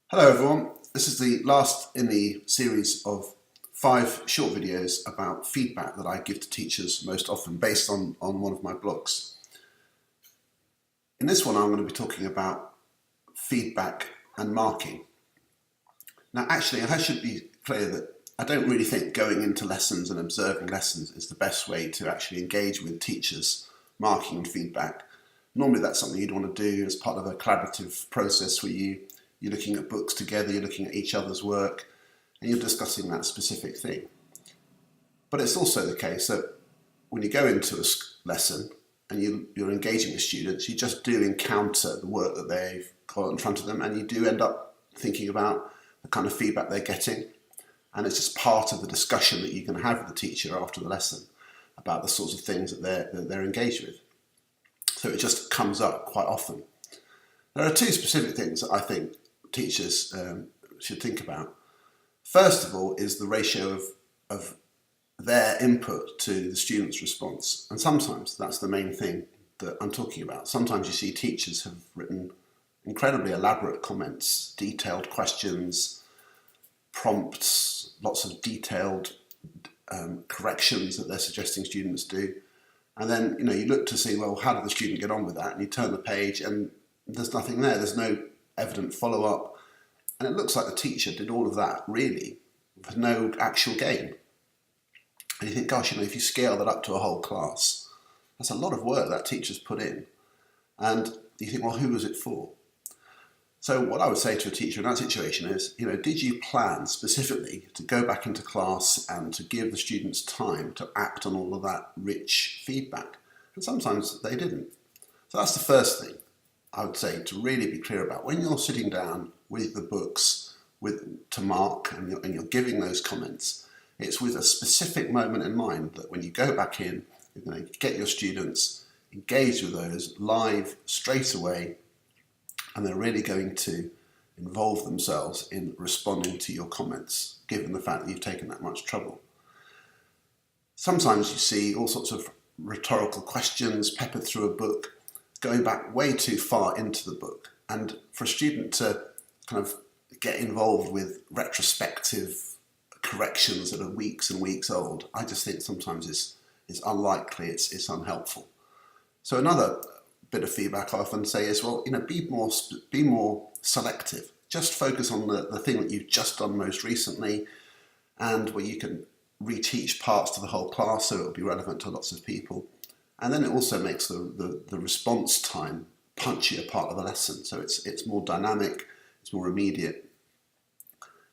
Hello everyone, this is the last in the series of 5 short videos about feedback that I give to teachers most often based on one of my blogs. In this one I'm going to be talking about feedback and marking. Now actually I should be clear that I don't really think going into lessons and observing lessons is the best way to actually engage with teachers marking and feedback. Normally that's something you'd want to do as part of a collaborative process where you're looking at books together, you're looking at each other's work, and you're discussing that specific thing. But it's also the case that when you go into a lesson and you're engaging with students, you just do encounter the work that they've got in front of them, and you do end up thinking about the kind of feedback they're getting. And it's just part of the discussion that you can have with the teacher after the lesson about the sorts of things that they're engaged with. So it just comes up quite often. There are 2 specific things that I think teachers should think about. First of all is the ratio of their input to the student's response. And sometimes that's the main thing that I'm talking about. Sometimes you see teachers have written incredibly elaborate comments, detailed questions, prompts, lots of detailed corrections that they're suggesting students do. And then you look to see, well, how did the student get on with that? And you turn the page and there's nothing there. There's no evident follow-up. And it looks like the teacher did all of that, really, with no actual gain. And you think, gosh, if you scale that up to a whole class, that's a lot of work that teacher's put in. And you think, well, who was it for? So what I would say to a teacher in that situation is, did you plan specifically to go back into class and to give the students time to act on all of that rich feedback? And sometimes they didn't. So that's the first thing I would say to really be clear about. When you're sitting down with the books to mark and you're giving those comments, it's with a specific moment in mind that when you go back in, you're going to get your students engaged with those live straight away, and they're really going to involve themselves in responding to your comments, given the fact that you've taken that much trouble. Sometimes you see all sorts of rhetorical questions peppered through a book, going back way too far into the book. And for a student to kind of get involved with retrospective corrections that are weeks and weeks old, I just think sometimes is unlikely, it's unhelpful. So another bit of feedback I often say is, well, be more selective. Just focus on the thing that you've just done most recently, and where you can reteach parts to the whole class so it'll be relevant to lots of people. And then it also makes the response time punchier part of the lesson. So it's more dynamic, it's more immediate.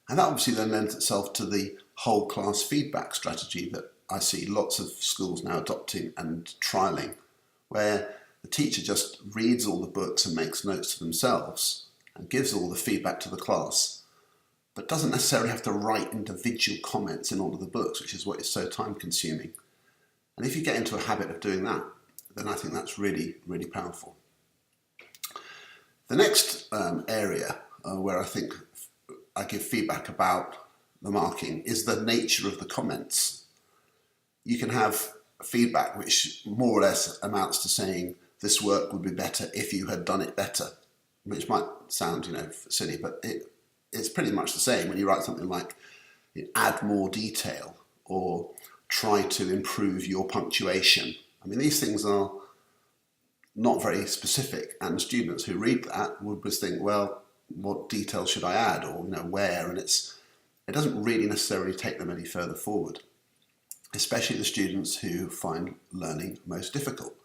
And that obviously then lends itself to the whole class feedback strategy that I see lots of schools now adopting and trialling, where the teacher just reads all the books and makes notes to themselves and gives all the feedback to the class, but doesn't necessarily have to write individual comments in all of the books, which is what is so time consuming. And if you get into a habit of doing that, then I think that's really, really powerful. The next area where I think I give feedback about the marking is the nature of the comments. You can have feedback which more or less amounts to saying, this work would be better if you had done it better, which might sound, silly, but it's pretty much the same when you write something like, add more detail, or try to improve your punctuation. I mean, these things are not very specific, and students who read that would just think, well, what detail should I add, or where? And it doesn't really necessarily take them any further forward, especially the students who find learning most difficult.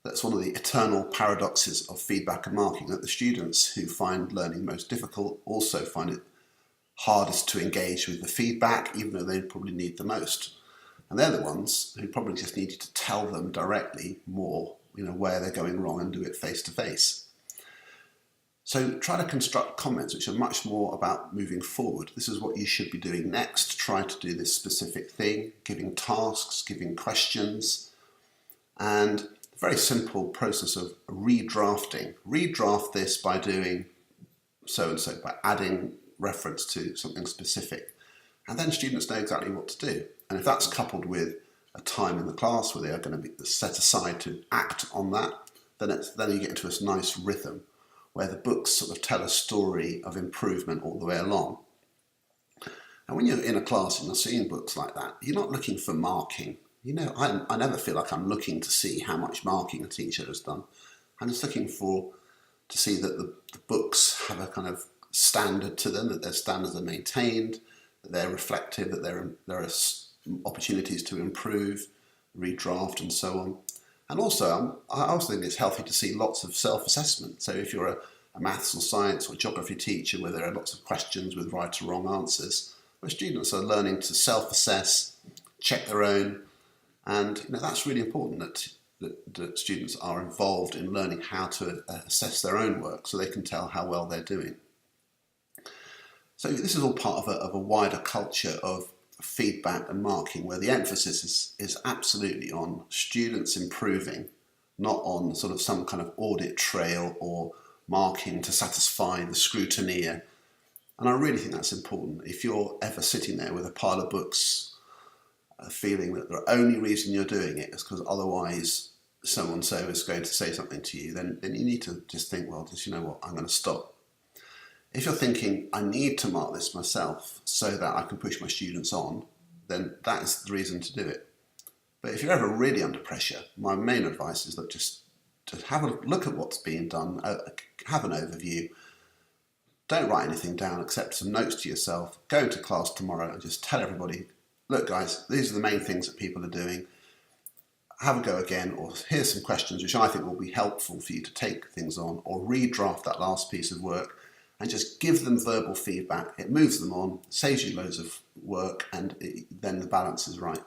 That's one of the eternal paradoxes of feedback and marking, that the students who find learning most difficult also find it hardest to engage with the feedback, even though they probably need the most. And they're the ones who probably just need you to tell them directly more, where they're going wrong, and do it face to face. So try to construct comments which are much more about moving forward. This is what you should be doing next. Try to do this specific thing, giving tasks, giving questions, and a very simple process of redrafting. Redraft this by doing so-and-so, by adding reference to something specific. And then students know exactly what to do. And if that's coupled with a time in the class where they are going to be set aside to act on that, then you get into this nice rhythm where the books sort of tell a story of improvement all the way along. And when you're in a class and you're seeing books like that, you're not looking for marking. You know, I never feel like I'm looking to see how much marking a teacher has done. I'm just looking to see that the books have a kind of standard to them, that their standards are maintained, that they're reflective, that there are opportunities to improve, redraft and so on. And also, I also think it's healthy to see lots of self-assessment. So if you're a maths or science or geography teacher where there are lots of questions with right or wrong answers, where students are learning to self-assess, check their own, and that's really important that students are involved in learning how to assess their own work so they can tell how well they're doing. So this is all part of a wider culture of feedback and marking where the emphasis is absolutely on students improving, not on sort of some kind of audit trail or marking to satisfy the scrutineer. And I really think that's important. If you're ever sitting there with a pile of books feeling that the only reason you're doing it is because otherwise so-and-so is going to say something to you, then you need to just think, well, you know what, I'm going to stop. If you're thinking, I need to mark this myself so that I can push my students on, then that is the reason to do it. But if you're ever really under pressure, my main advice is that just to have a look at what's being done, have an overview. Don't write anything down except some notes to yourself. Go into class tomorrow and just tell everybody, look guys, these are the main things that people are doing. Have a go again, or here's some questions which I think will be helpful for you to take things on, or redraft that last piece of work and just give them verbal feedback. It moves them on, saves you loads of work, and then the balance is right.